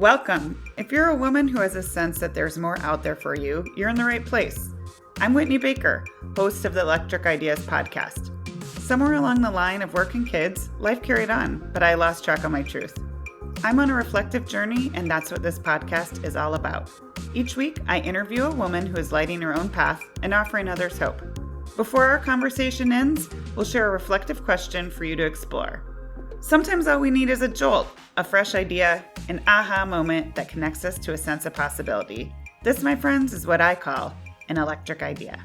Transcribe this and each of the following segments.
Welcome. If you're a woman who has a sense that there's more out there for you, you're in the right place. I'm Whitney Baker, host of the Electric Ideas podcast. Somewhere along the line of work and kids, life carried on, but I lost track of my truth. I'm on a reflective journey, and that's what this podcast is all about. Each week, I interview a woman who is lighting her own path and offering others hope. Before our conversation ends, we'll share a reflective question for you to explore. Sometimes all we need is a jolt, a fresh idea, an aha moment that connects us to a sense of possibility. This, my friends, is what I call an electric idea.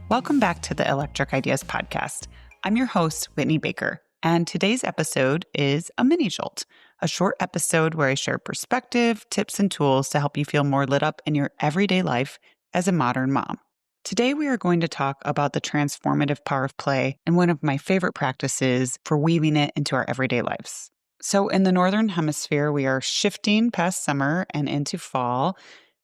Welcome back to the Electric Ideas podcast. I'm your host, Whitney Baker, and today's episode is a mini jolt, a short episode where I share perspective, tips, and tools to help you feel more lit up in your everyday life as a modern mom. Today, we are going to talk about the transformative power of play and one of my favorite practices for weaving it into our everyday lives. So in the Northern Hemisphere, we are shifting past summer and into fall.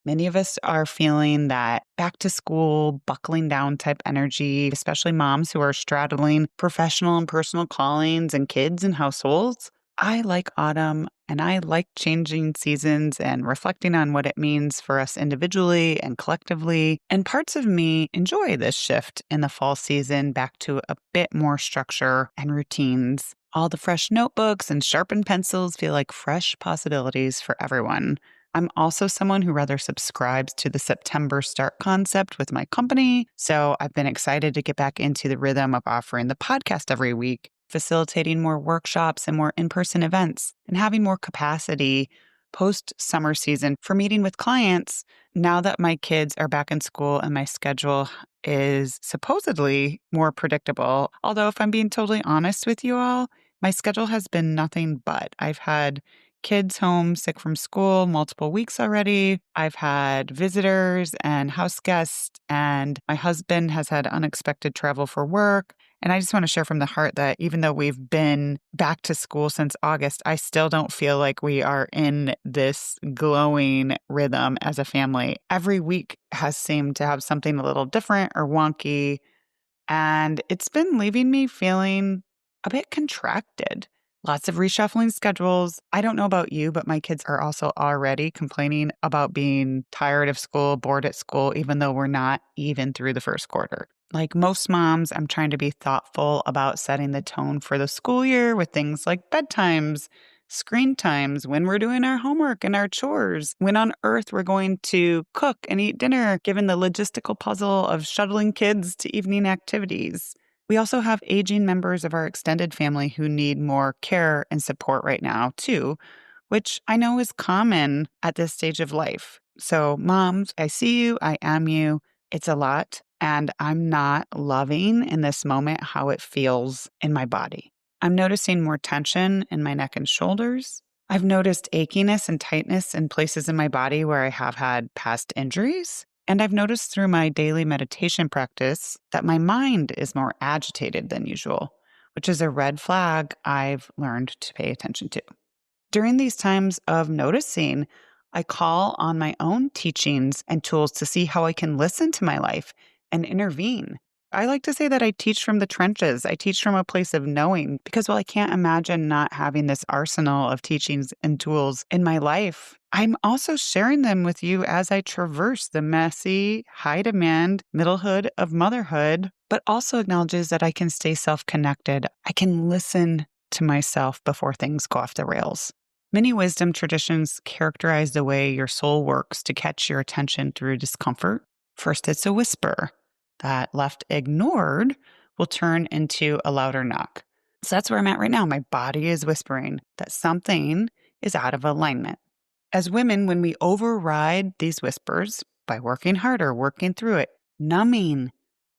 Many of us are feeling that back to school, buckling down type energy, especially moms who are straddling professional and personal callings and kids and households. I like autumn and I like changing seasons and reflecting on what it means for us individually and collectively. And parts of me enjoy this shift in the fall season back to a bit more structure and routines. All the fresh notebooks and sharpened pencils feel like fresh possibilities for everyone. I'm also someone who rather subscribes to the September start concept with my company. So I've been excited to get back into the rhythm of offering the podcast every week, facilitating more workshops and more in-person events, and having more capacity post-summer season for meeting with clients now that my kids are back in school and my schedule is supposedly more predictable. Although if I'm being totally honest with you all, my schedule has been nothing but. I've had kids home sick from school multiple weeks already. I've had visitors and house guests, and my husband has had unexpected travel for work. And I just want to share from the heart that even though we've been back to school since August, I still don't feel like we are in this glowing rhythm as a family. Every week has seemed to have something a little different or wonky, and it's been leaving me feeling a bit contracted. Lots of reshuffling schedules. I don't know about you, but my kids are also already complaining about being tired of school, bored at school, even though we're not even through the first quarter. Like most moms, I'm trying to be thoughtful about setting the tone for the school year with things like bedtimes, screen times, when we're doing our homework and our chores, when on earth we're going to cook and eat dinner, given the logistical puzzle of shuttling kids to evening activities. We also have aging members of our extended family who need more care and support right now, too, which I know is common at this stage of life. So, moms, I see you, I am you. It's a lot, and I'm not loving in this moment how it feels in my body. I'm noticing more tension in my neck and shoulders. I've noticed achiness and tightness in places in my body where I have had past injuries. And I've noticed through my daily meditation practice that my mind is more agitated than usual, which is a red flag I've learned to pay attention to. During these times of noticing, I call on my own teachings and tools to see how I can listen to my life and intervene. I like to say that I teach from the trenches. I teach from a place of knowing, because while I can't imagine not having this arsenal of teachings and tools in my life, I'm also sharing them with you as I traverse the messy, high-demand middlehood of motherhood, but also acknowledges that I can stay self-connected. I can listen to myself before things go off the rails. Many wisdom traditions characterize the way your soul works to catch your attention through discomfort. First, it's a whisper that, left ignored, will turn into a louder knock. So that's where I'm at right now. My body is whispering that something is out of alignment. As women, when we override these whispers by working harder, working through it, numbing,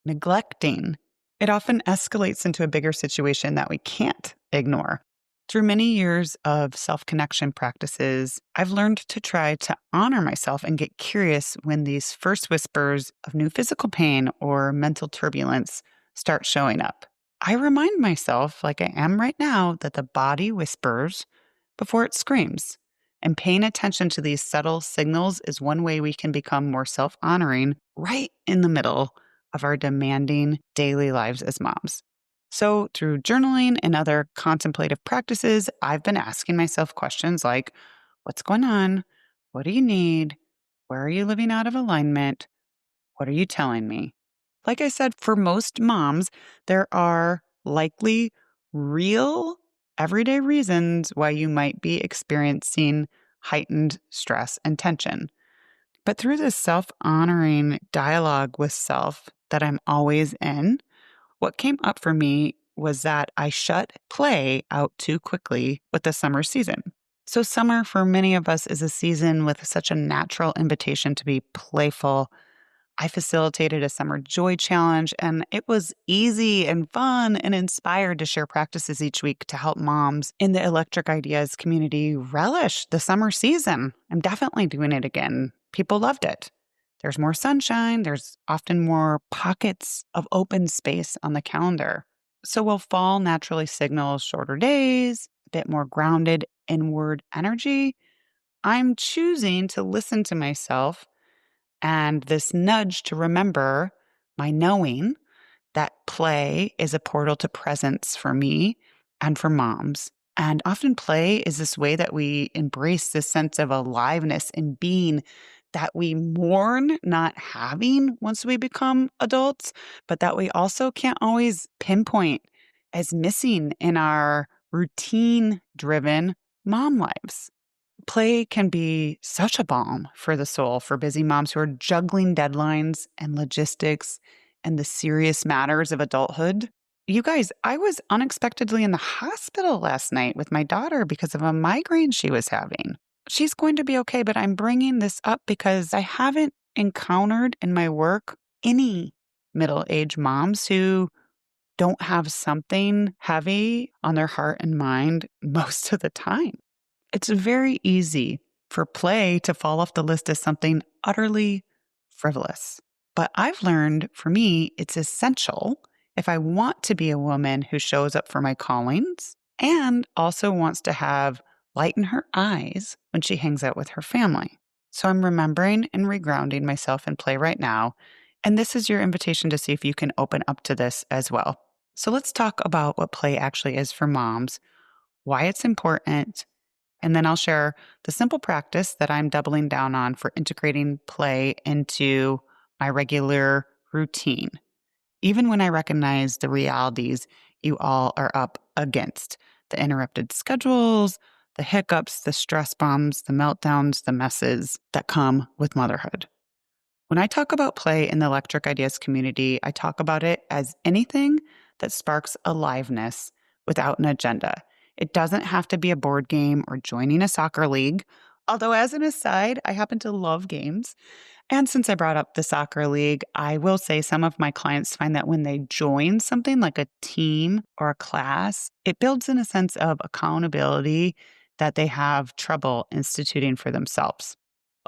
neglecting, it often escalates into a bigger situation that we can't ignore. Through many years of self-connection practices, I've learned to try to honor myself and get curious when these first whispers of new physical pain or mental turbulence start showing up. I remind myself, like I am right now, that the body whispers before it screams. And paying attention to these subtle signals is one way we can become more self-honoring right in the middle of our demanding daily lives as moms. So, through journaling and other contemplative practices, I've been asking myself questions like, what's going on? What do you need? Where are you living out of alignment? What are you telling me? Like I said, for most moms, there are likely real everyday reasons why you might be experiencing heightened stress and tension. But through this self honoring dialogue with self that I'm always in, what came up for me was that I shut play out too quickly with the summer season. So, summer for many of us is a season with such a natural invitation to be playful. I facilitated a summer joy challenge, and it was easy and fun and inspired to share practices each week to help moms in the Electric Ideas community relish the summer season. I'm definitely doing it again. People loved it. There's more sunshine, there's often more pockets of open space on the calendar. So, while fall naturally signals shorter days, a bit more grounded inward energy, I'm choosing to listen to myself and this nudge to remember my knowing that play is a portal to presence for me and for moms. And often play is this way that we embrace this sense of aliveness and being that we mourn not having once we become adults, but that we also can't always pinpoint as missing in our routine driven mom lives. Play can be such a balm for the soul for busy moms who are juggling deadlines and logistics and the serious matters of adulthood. You guys, I was unexpectedly in the hospital last night with my daughter because of a migraine she was having. She's going to be okay, but I'm bringing this up because I haven't encountered in my work any middle aged moms who don't have something heavy on their heart and mind most of the time. It's very easy for play to fall off the list as something utterly frivolous. But I've learned for me, it's essential if I want to be a woman who shows up for my callings and also wants to have light in her eyes when she hangs out with her family. So I'm remembering and regrounding myself in play right now. And this is your invitation to see if you can open up to this as well. So let's talk about what play actually is for moms, why it's important, and then I'll share the simple practice that I'm doubling down on for integrating play into my regular routine, even when I recognize the realities you all are up against: the interrupted schedules, the hiccups, the stress bombs, the meltdowns, the messes that come with motherhood. When I talk about play in the Electric Ideas community, I talk about it as anything that sparks aliveness without an agenda. It doesn't have to be a board game or joining a soccer league. Although, as an aside, I happen to love games. And since I brought up the soccer league, I will say some of my clients find that when they join something like a team or a class, it builds in a sense of accountability that they have trouble instituting for themselves.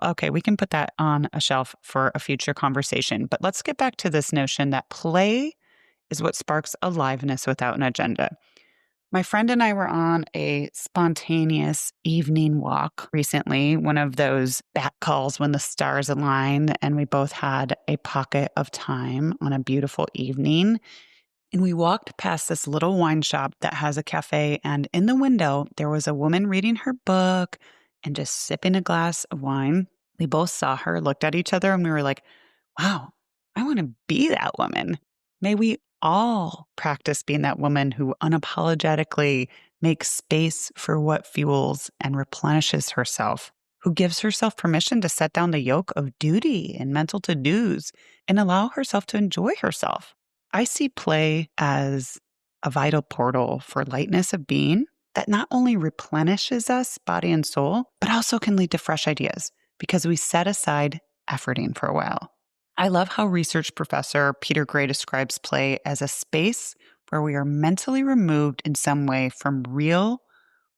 Okay, we can put that on a shelf for a future conversation. But let's get back to this notion that play is what sparks aliveness without an agenda. My friend and I were on a spontaneous evening walk recently, one of those bat calls when the stars align, and we both had a pocket of time on a beautiful evening. And we walked past this little wine shop that has a cafe, and in the window, there was a woman reading her book and just sipping a glass of wine. We both saw her, looked at each other, and we were like, wow, I want to be that woman. May we all practice being that woman who unapologetically makes space for what fuels and replenishes herself, who gives herself permission to set down the yoke of duty and mental to dos and allow herself to enjoy herself. I see play as a vital portal for lightness of being that not only replenishes us, body and soul, but also can lead to fresh ideas because we set aside efforting for a while. I love how research professor Peter Gray describes play as a space where we are mentally removed in some way from real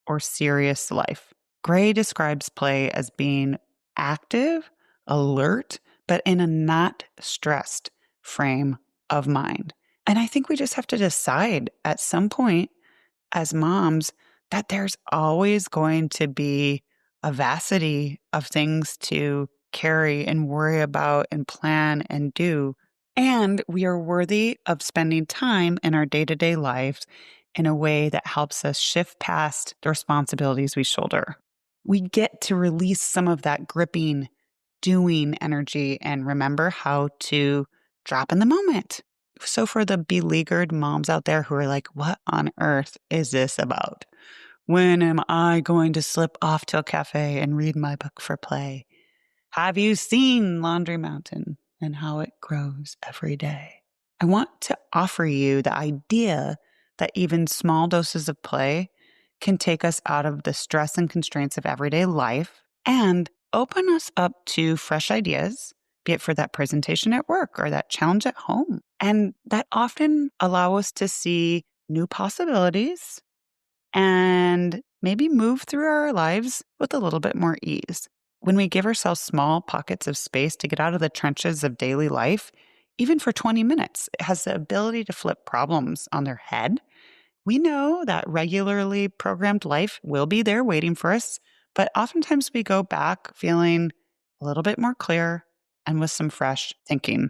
or serious life. Gray describes play as being active, alert, but in a not stressed frame of mind. And I think we just have to decide at some point as moms that there's always going to be a vastity of things to carry and worry about and plan and do. And we are worthy of spending time in our day-to-day lives in a way that helps us shift past the responsibilities we shoulder. We get to release some of that gripping, doing energy and remember how to drop in the moment. So, for the beleaguered moms out there who are like, what on earth is this about? When am I going to slip off to a cafe and read my book for play? Have you seen Laundry Mountain and how it grows every day? I want to offer you the idea that even small doses of play can take us out of the stress and constraints of everyday life and open us up to fresh ideas, be it for that presentation at work or that challenge at home. And that often allow us to see new possibilities and maybe move through our lives with a little bit more ease. When we give ourselves small pockets of space to get out of the trenches of daily life, even for 20 minutes, it has the ability to flip problems on their head. We know that regularly programmed life will be there waiting for us, but oftentimes we go back feeling a little bit more clear and with some fresh thinking.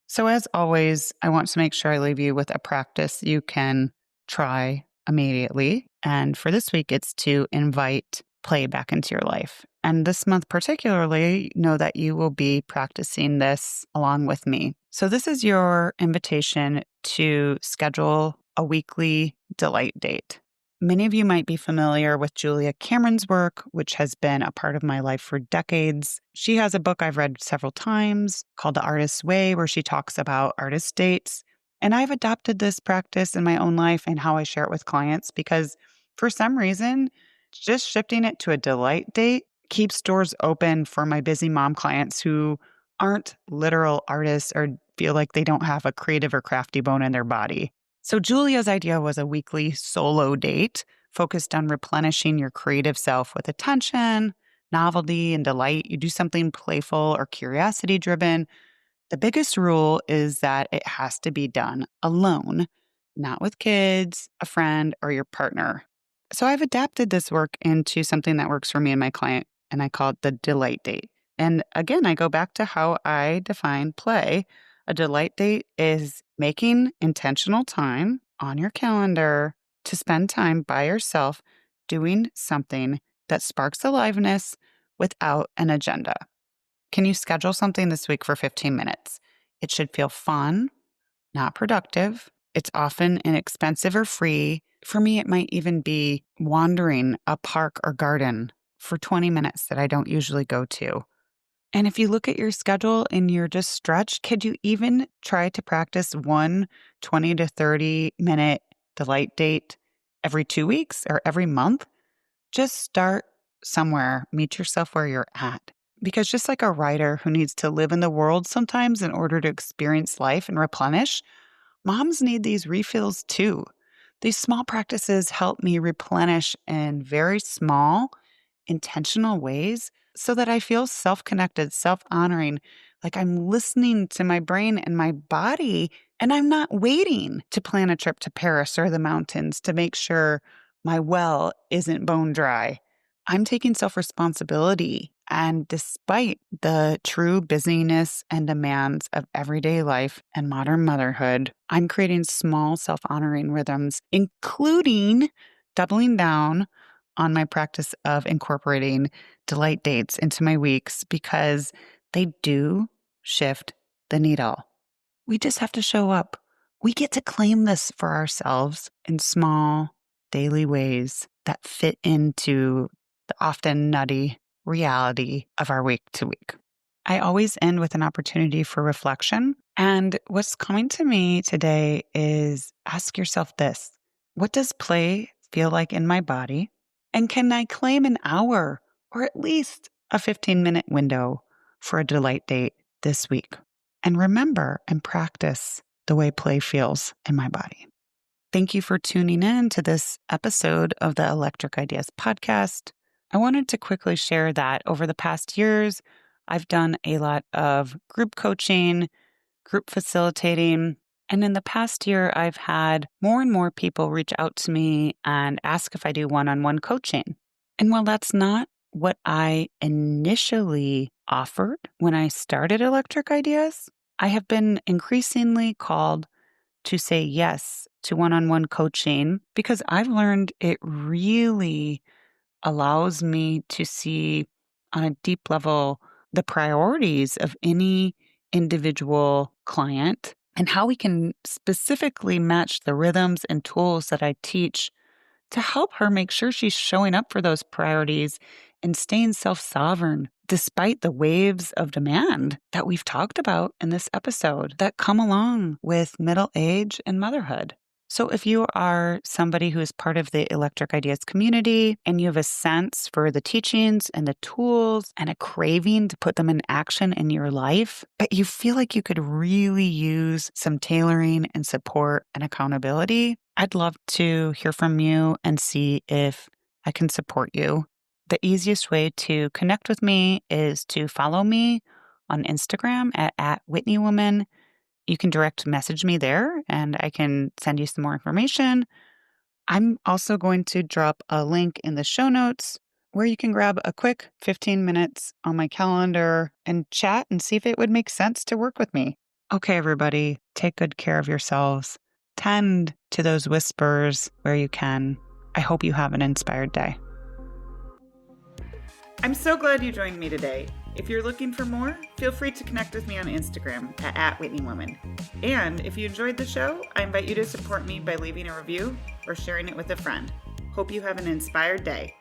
So, as always, I want to make sure I leave you with a practice you can try immediately. And for this week, it's to invite play back into your life. And this month, particularly, know that you will be practicing this along with me. So, this is your invitation to schedule a weekly delight date. Many of you might be familiar with Julia Cameron's work, which has been a part of my life for decades. She has a book I've read several times called The Artist's Way, where she talks about artist dates. And I've adopted this practice in my own life and how I share it with clients because for some reason, just shifting it to a delight date keeps doors open for my busy mom clients who aren't literal artists or feel like they don't have a creative or crafty bone in their body. So Julia's idea was a weekly solo date focused on replenishing your creative self with attention, novelty, and delight. You do something playful or curiosity driven. The biggest rule is that it has to be done alone, not with kids, a friend, or your partner. So I've adapted this work into something that works for me and my client, and I call it the delight date. And again, I go back to how I define play. A delight date is making intentional time on your calendar to spend time by yourself doing something that sparks aliveness without an agenda. Can you schedule something this week for 15 minutes? It should feel fun, not productive. It's often inexpensive or free. For me, it might even be wandering a park or garden for 20 minutes that I don't usually go to. And if you look at your schedule and you're just stretched, could you even try to practice one 20 to 30-minute delight date every 2 weeks or every month? Just start somewhere, meet yourself where you're at. Because just like a writer who needs to live in the world sometimes in order to experience life and replenish, moms need these refills too. These small practices help me replenish in very small, intentional ways so that I feel self-connected, self-honoring, like I'm listening to my brain and my body, and I'm not waiting to plan a trip to Paris or the mountains to make sure my well isn't bone dry. I'm taking self-responsibility. And despite the true busyness and demands of everyday life and modern motherhood, I'm creating small self-honoring rhythms, including doubling down on my practice of incorporating delight dates into my weeks because they do shift the needle. We just have to show up. We get to claim this for ourselves in small, daily ways that fit into the often nutty reality of our week to week. I always end with an opportunity for reflection. And what's coming to me today is ask yourself this: what does play feel like in my body? And can I claim an hour or at least a 15-minute window for a delight date this week? And remember and practice the way play feels in my body. Thank you for tuning in to this episode of the Electric Ideas podcast. I wanted to quickly share that over the past years, I've done a lot of group coaching, group facilitating, and in the past year, I've had more and more people reach out to me and ask if I do one-on-one coaching. And while that's not what I initially offered when I started Electric Ideas, I have been increasingly called to say yes to one-on-one coaching because I've learned it really allows me to see on a deep level the priorities of any individual client and how we can specifically match the rhythms and tools that I teach to help her make sure she's showing up for those priorities and staying self sovereign despite the waves of demand that we've talked about in this episode that come along with middle age and motherhood. So, if you are somebody who is part of the Electric Ideas community and you have a sense for the teachings and the tools and a craving to put them in action in your life, but you feel like you could really use some tailoring and support and accountability, I'd love to hear from you and see if I can support you. The easiest way to connect with me is to follow me on Instagram at @WhitneyWoman. You can direct message me there and I can send you some more information. I'm also going to drop a link in the show notes where you can grab a quick 15 minutes on my calendar and chat and see if it would make sense to work with me. Okay, everybody, take good care of yourselves. Tend to those whispers where you can. I hope you have an inspired day. I'm so glad you joined me today. If you're looking for more, feel free to connect with me on Instagram at @WhitneyWoman. And if you enjoyed the show, I invite you to support me by leaving a review or sharing it with a friend. Hope you have an inspired day.